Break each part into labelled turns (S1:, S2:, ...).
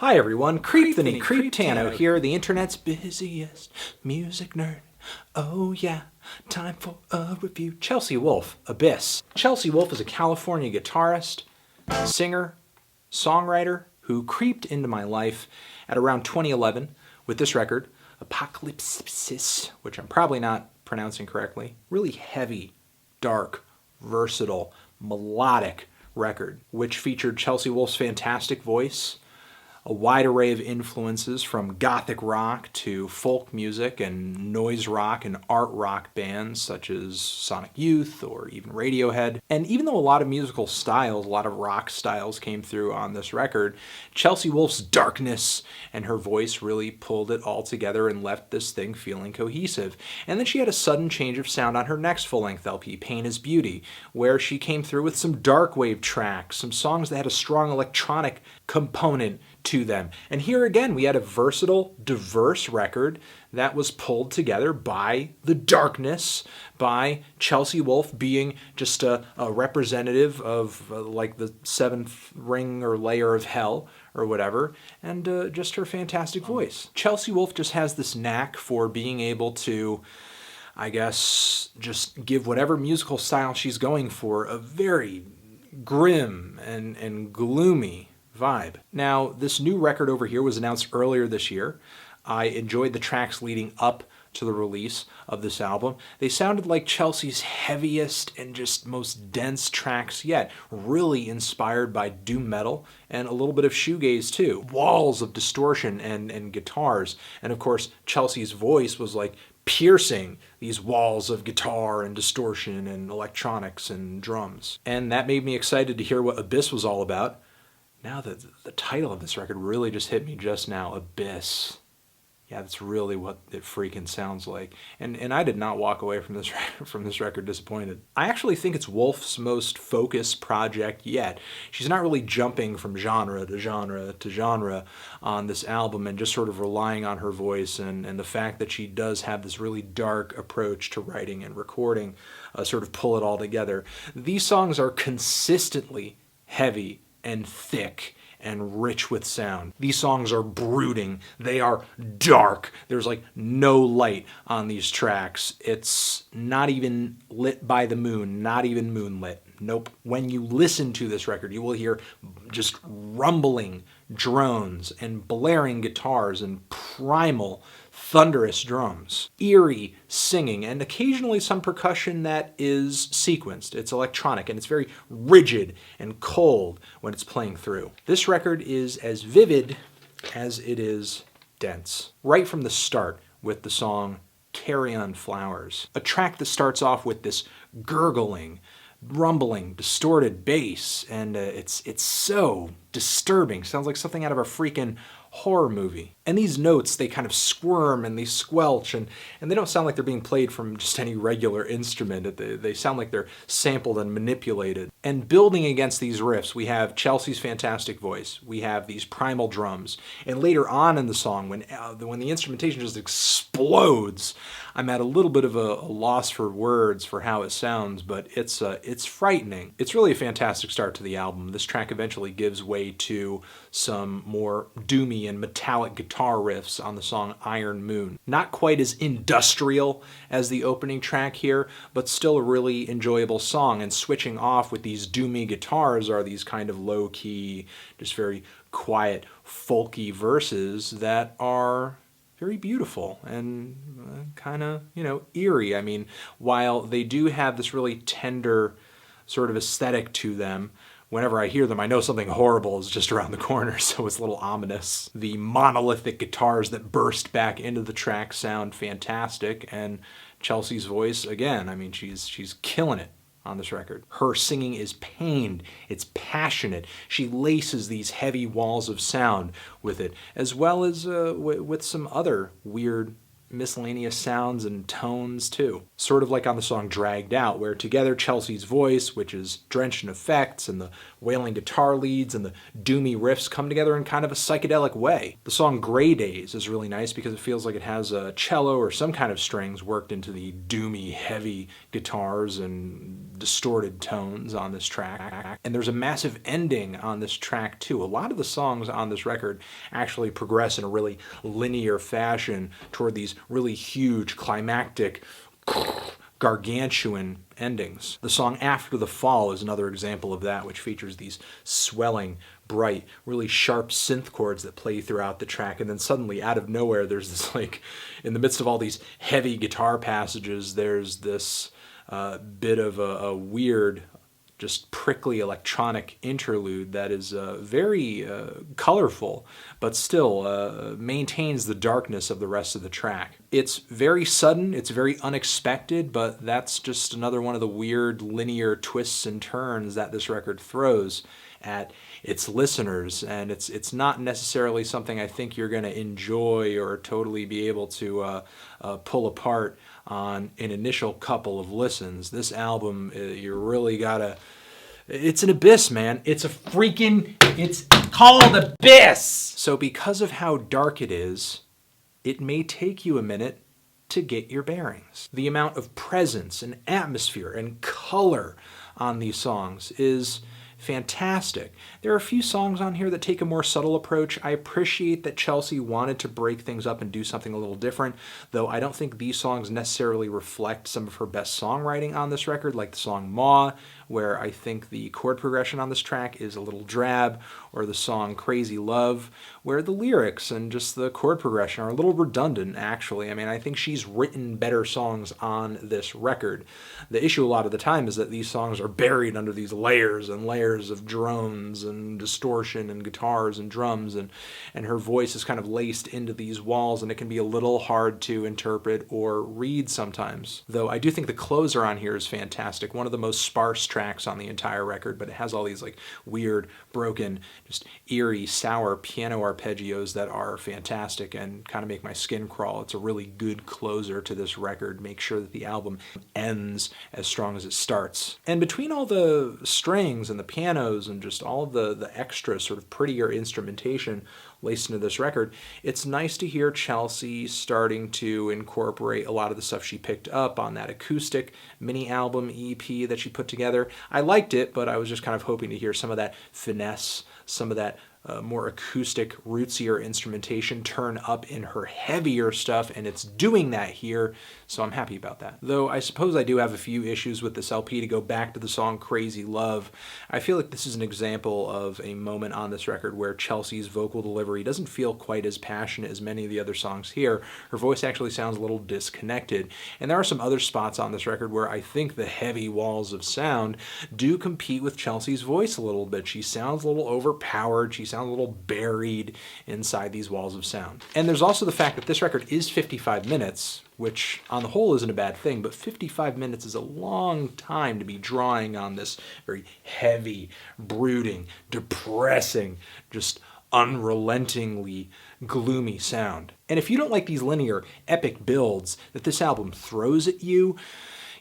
S1: Hi everyone, Creepthany, Creeptano here, the internet's busiest music nerd. Oh yeah, time for a review. Chelsea Wolfe, Abyss. Chelsea Wolfe is a California guitarist, singer, songwriter who creeped into my life at around 2011 with this record, Apocalypsis, which I'm probably not pronouncing correctly. Really heavy, dark, versatile, melodic record, which featured Chelsea Wolfe's fantastic voice, a wide array of influences from gothic rock to folk music and noise rock and art rock bands such as Sonic Youth or even Radiohead. And even though a lot of musical styles, a lot of rock styles came through on this record, Chelsea Wolfe's darkness and her voice really pulled it all together and left this thing feeling cohesive. And then she had a sudden change of sound on her next full-length LP, Pain is Beauty, where she came through with some dark wave tracks, some songs that had a strong electronic component to them. And here again, we had a versatile, diverse record that was pulled together by the darkness, by Chelsea Wolfe being just a representative of like the seventh ring or layer of hell or whatever, and just her fantastic voice. Chelsea Wolfe just has this knack for being able to, I guess, just give whatever musical style she's going for a very grim and gloomy vibe. Now, this new record over here was announced earlier this year. I enjoyed the tracks leading up to the release of this album. They sounded like Chelsea's heaviest and just most dense tracks yet, really inspired by doom metal and a little bit of shoegaze too. Walls of distortion and guitars, and of course Chelsea's voice was like piercing these walls of guitar and distortion and electronics and drums. And that made me excited to hear what Abyss was all about. Now the title of this record really just hit me just now, Abyss. Yeah, that's really what it freaking sounds like. And I did not walk away from this record disappointed. I actually think it's Wolfe's most focused project yet. She's not really jumping from genre to genre to genre on this album and just sort of relying on her voice and the fact that she does have this really dark approach to writing and recording, sort of pull it all together. These songs are consistently heavy and thick and rich with sound. These songs are brooding. They are dark. There's like no light on these tracks. It's not even lit by the moon, not even moonlit. Nope. When you listen to this record, you will hear just rumbling drones and blaring guitars and primal, thunderous drums, eerie singing, and occasionally some percussion that is sequenced. It's electronic, and it's very rigid and cold when it's playing through. This record is as vivid as it is dense. Right from the start with the song Carrion Flowers, a track that starts off with this gurgling, rumbling, distorted bass, and it's so disturbing. Sounds like something out of a freaking horror movie. And these notes, they kind of squirm and they squelch, and they don't sound like they're being played from just any regular instrument. They sound like they're sampled and manipulated. And building against these riffs, we have Chelsea's fantastic voice. We have these primal drums. And later on in the song, when the instrumentation just explodes, I'm at a little bit of a loss for words for how it sounds, but it's frightening. It's really a fantastic start to the album. This track eventually gives way to some more doomy and metallic guitar riffs on the song Iron Moon. Not quite as industrial as the opening track here, but still a really enjoyable song, and switching off with these doomy guitars are these kind of low-key, just very quiet, folky verses that are very beautiful and kind of, eerie. I mean, while they do have this really tender sort of aesthetic to them, whenever I hear them, I know something horrible is just around the corner, so it's a little ominous. The monolithic guitars that burst back into the track sound fantastic, and Chelsea's voice, again, I mean, she's killing it on this record. Her singing is pained, it's passionate. She laces these heavy walls of sound with it, as well as with some other weird miscellaneous sounds and tones too. Sort of like on the song Dragged Out, where together Chelsea's voice, which is drenched in effects, and the wailing guitar leads and the doomy riffs come together in kind of a psychedelic way. The song Gray Days is really nice because it feels like it has a cello or some kind of strings worked into the doomy, heavy guitars and distorted tones on this track. And there's a massive ending on this track too. A lot of the songs on this record actually progress in a really linear fashion toward these really huge, climactic, gargantuan endings. The song After the Fall is another example of that, which features these swelling, bright, really sharp synth chords that play throughout the track, and then suddenly, out of nowhere, there's this, like, in the midst of all these heavy guitar passages, there's this bit of a weird, just prickly electronic interlude that is very colorful, but still maintains the darkness of the rest of the track. It's very sudden, it's very unexpected, but that's just another one of the weird linear twists and turns that this record throws at its listeners, and it's not necessarily something I think you're going to enjoy or totally be able to pull apart on an initial couple of listens. This album, you really gotta, it's an abyss, man. It's called Abyss! So because of how dark it is, it may take you a minute to get your bearings. The amount of presence and atmosphere and color on these songs is fantastic. There are a few songs on here that take a more subtle approach. I appreciate that Chelsea wanted to break things up and do something a little different, though I don't think these songs necessarily reflect some of her best songwriting on this record, like the song Maw, where I think the chord progression on this track is a little drab, or the song Crazy Love, where the lyrics and just the chord progression are a little redundant, actually. I mean, I think she's written better songs on this record. The issue a lot of the time is that these songs are buried under these layers and layers of drones and distortion and guitars and drums, and her voice is kind of laced into these walls, and it can be a little hard to interpret or read sometimes. Though I do think the closer on here is fantastic. One of the most sparse tracks on the entire record, but it has all these like weird, broken, just eerie, sour piano arpeggios that are fantastic and kind of make my skin crawl. It's a really good closer to this record. Make sure that the album ends as strong as it starts. And between all the strings and the pianos and just all of the extra sort of prettier instrumentation laced into this record, it's nice to hear Chelsea starting to incorporate a lot of the stuff she picked up on that acoustic mini album EP that she put together. I liked it, but I was just kind of hoping to hear some of that finesse, some of that more acoustic, rootsier instrumentation turn up in her heavier stuff, and it's doing that here, so I'm happy about that. Though I suppose I do have a few issues with this LP. To go back to the song Crazy Love, I feel like this is an example of a moment on this record where Chelsea's vocal delivery doesn't feel quite as passionate as many of the other songs here. Her voice actually sounds a little disconnected, and there are some other spots on this record where I think the heavy walls of sound do compete with Chelsea's voice a little bit. She sounds a little overpowered, she sounds a little buried inside these walls of sound. And there's also the fact that this record is 55 minutes, which on the whole isn't a bad thing, but 55 minutes is a long time to be drawing on this very heavy, brooding, depressing, just unrelentingly gloomy sound. And if you don't like these linear, epic builds that this album throws at you,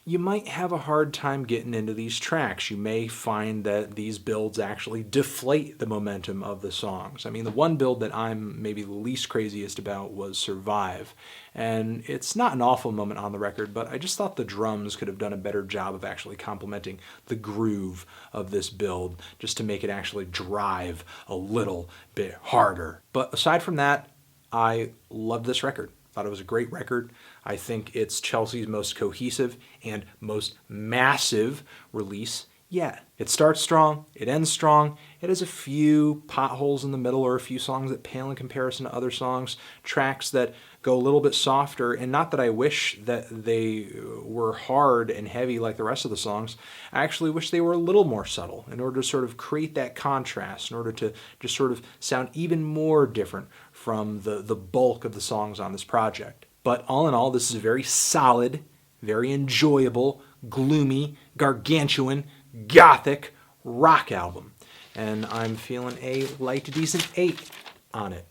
S1: you might have a hard time getting into these tracks. You may find that these builds actually deflate the momentum of the songs. I mean, the one build that I'm maybe the least craziest about was Survive. And it's not an awful moment on the record, but I just thought the drums could have done a better job of actually complementing the groove of this build, just to make it actually drive a little bit harder. But aside from that, I love this record. Thought it was a great record. I think it's Chelsea's most cohesive and most massive release yet. It starts strong, it ends strong, it has a few potholes in the middle or a few songs that pale in comparison to other songs, tracks that go a little bit softer, and not that I wish that they were hard and heavy like the rest of the songs. I actually wish they were a little more subtle in order to sort of create that contrast, in order to just sort of sound even more different from the bulk of the songs on this project. But all in all, this is a very solid, very enjoyable, gloomy, gargantuan, gothic rock album. And I'm feeling a light to decent 8 on it.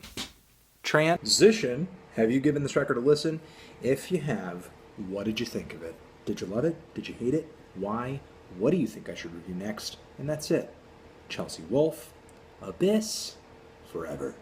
S1: Transition Have you given this record a listen? If you have, what did you think of it? Did you love it? Did you hate it? Why? What do you think I should review next? And that's it. Chelsea Wolfe, Abyss, forever.